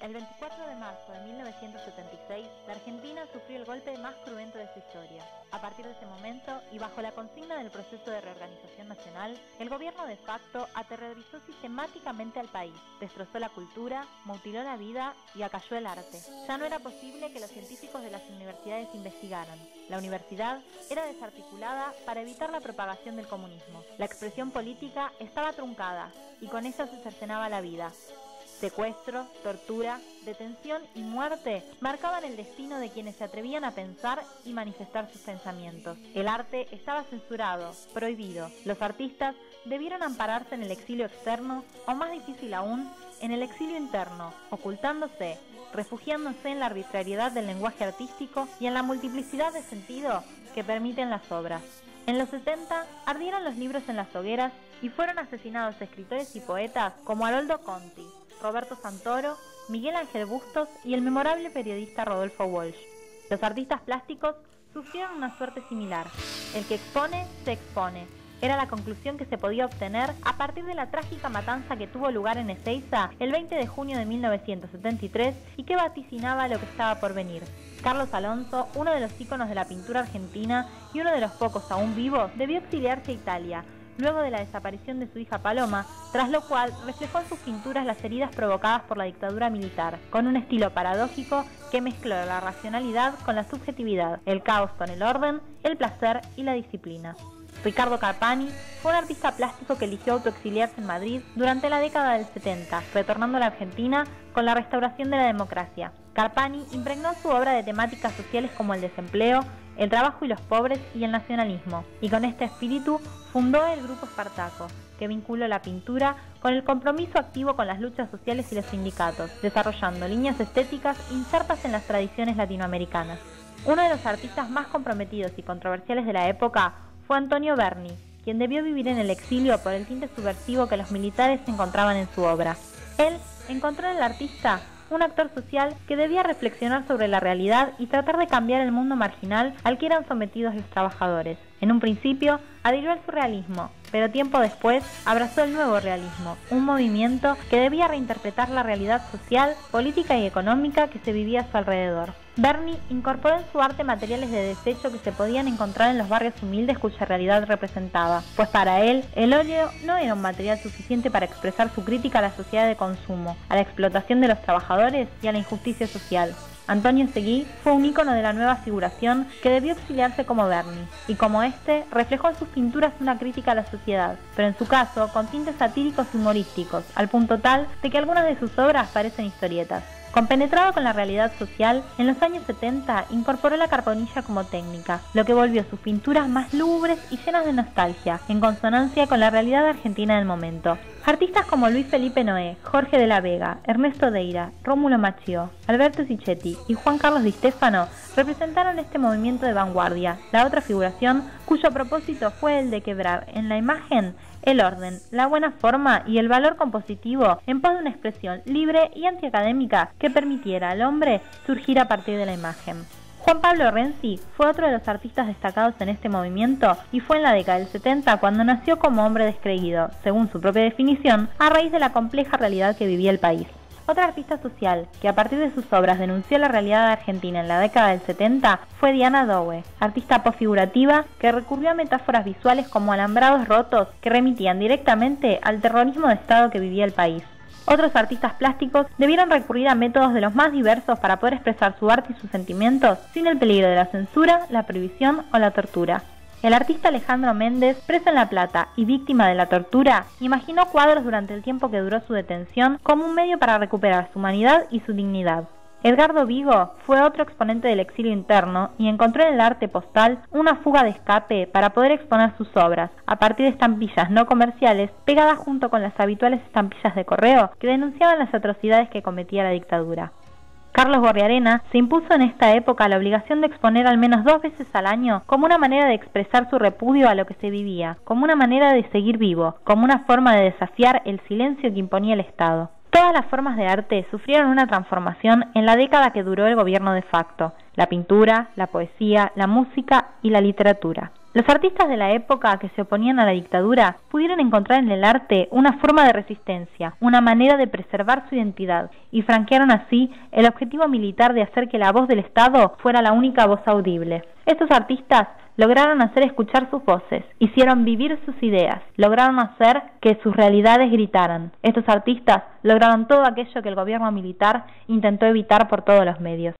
El 24 de marzo de 1976, la Argentina sufrió el golpe más cruento de su historia. A partir de ese momento, y bajo la consigna del proceso de reorganización nacional, el gobierno de facto aterrorizó sistemáticamente al país, destrozó la cultura, mutiló la vida y acalló el arte. Ya no era posible que los científicos de las universidades investigaran. La universidad era desarticulada para evitar la propagación del comunismo. La expresión política estaba truncada, y con ella se cercenaba la vida. Secuestro, tortura, detención y muerte marcaban el destino de quienes se atrevían a pensar y manifestar sus pensamientos. El arte estaba censurado, prohibido. Los artistas debieron ampararse en el exilio externo, o más difícil aún, en el exilio interno, ocultándose, refugiándose en la arbitrariedad del lenguaje artístico y en la multiplicidad de sentido que permiten las obras. En los 70 ardieron los libros en las hogueras y fueron asesinados escritores y poetas como Haroldo Conti, Roberto Santoro, Miguel Ángel Bustos y el memorable periodista Rodolfo Walsh. Los artistas plásticos sufrieron una suerte similar. El que expone, se expone. Era la conclusión que se podía obtener a partir de la trágica matanza que tuvo lugar en Ezeiza el 20 de junio de 1973 y que vaticinaba lo que estaba por venir. Carlos Alonso, uno de los íconos de la pintura argentina y uno de los pocos aún vivos, debió exiliarse a Italia, luego de la desaparición de su hija Paloma, tras lo cual reflejó en sus pinturas las heridas provocadas por la dictadura militar, con un estilo paradójico que mezcló la racionalidad con la subjetividad, el caos con el orden, el placer y la disciplina. Ricardo Carpani fue un artista plástico que eligió autoexiliarse en Madrid durante la década del 70, retornando a la Argentina con la restauración de la democracia. Carpani impregnó su obra de temáticas sociales como el desempleo, el trabajo y los pobres y el nacionalismo, y con este espíritu fundó el Grupo Espartaco, que vinculó la pintura con el compromiso activo con las luchas sociales y los sindicatos, desarrollando líneas estéticas insertas en las tradiciones latinoamericanas. Uno de los artistas más comprometidos y controversiales de la época fue Antonio Berni, quien debió vivir en el exilio por el tinte subversivo que los militares encontraban en su obra. Él encontró en el artista un actor social que debía reflexionar sobre la realidad y tratar de cambiar el mundo marginal al que eran sometidos los trabajadores. En un principio, adhirió al surrealismo, pero tiempo después abrazó el nuevo realismo, un movimiento que debía reinterpretar la realidad social, política y económica que se vivía a su alrededor. Berni incorporó en su arte materiales de desecho que se podían encontrar en los barrios humildes cuya realidad representaba, pues para él, el óleo no era un material suficiente para expresar su crítica a la sociedad de consumo, a la explotación de los trabajadores y a la injusticia social. Antonio Seguí fue un ícono de la nueva figuración que debió exiliarse como Berni, y como este, reflejó en sus pinturas una crítica a la sociedad, pero en su caso con tintes satíricos y humorísticos, al punto tal de que algunas de sus obras parecen historietas. Compenetrado con la realidad social, en los años 70 incorporó la carbonilla como técnica, lo que volvió sus pinturas más lúgubres y llenas de nostalgia, en consonancia con la realidad argentina del momento. Artistas como Luis Felipe Noé, Jorge de la Vega, Ernesto Deira, Rómulo Macchio, Alberto Sicchetti y Juan Carlos Di Stefano representaron este movimiento de vanguardia, la otra figuración cuyo propósito fue el de quebrar en la imagen el orden, la buena forma y el valor compositivo en pos de una expresión libre y antiacadémica que permitiera al hombre surgir a partir de la imagen. Juan Pablo Renzi fue otro de los artistas destacados en este movimiento y fue en la década del 70 cuando nació como hombre descreído, según su propia definición, a raíz de la compleja realidad que vivía el país. Otra artista social que a partir de sus obras denunció la realidad argentina en la década del 70 fue Diana Dowe, artista posfigurativa que recurrió a metáforas visuales como alambrados rotos que remitían directamente al terrorismo de Estado que vivía el país. Otros artistas plásticos debieron recurrir a métodos de los más diversos para poder expresar su arte y sus sentimientos sin el peligro de la censura, la prohibición o la tortura. El artista Alejandro Méndez, preso en La Plata y víctima de la tortura, imaginó cuadros durante el tiempo que duró su detención como un medio para recuperar su humanidad y su dignidad. Edgardo Vigo fue otro exponente del exilio interno y encontró en el arte postal una fuga de escape para poder exponer sus obras, a partir de estampillas no comerciales pegadas junto con las habituales estampillas de correo que denunciaban las atrocidades que cometía la dictadura. Carlos Gorriarena se impuso en esta época la obligación de exponer al menos 2 veces al año como una manera de expresar su repudio a lo que se vivía, como una manera de seguir vivo, como una forma de desafiar el silencio que imponía el Estado. Todas las formas de arte sufrieron una transformación en la década que duró el gobierno de facto: la pintura, la poesía, la música y la literatura. Los artistas de la época que se oponían a la dictadura pudieron encontrar en el arte una forma de resistencia, una manera de preservar su identidad, y franquearon así el objetivo militar de hacer que la voz del Estado fuera la única voz audible. Estos artistas lograron hacer escuchar sus voces, hicieron vivir sus ideas, lograron hacer que sus realidades gritaran. Estos artistas lograron todo aquello que el gobierno militar intentó evitar por todos los medios.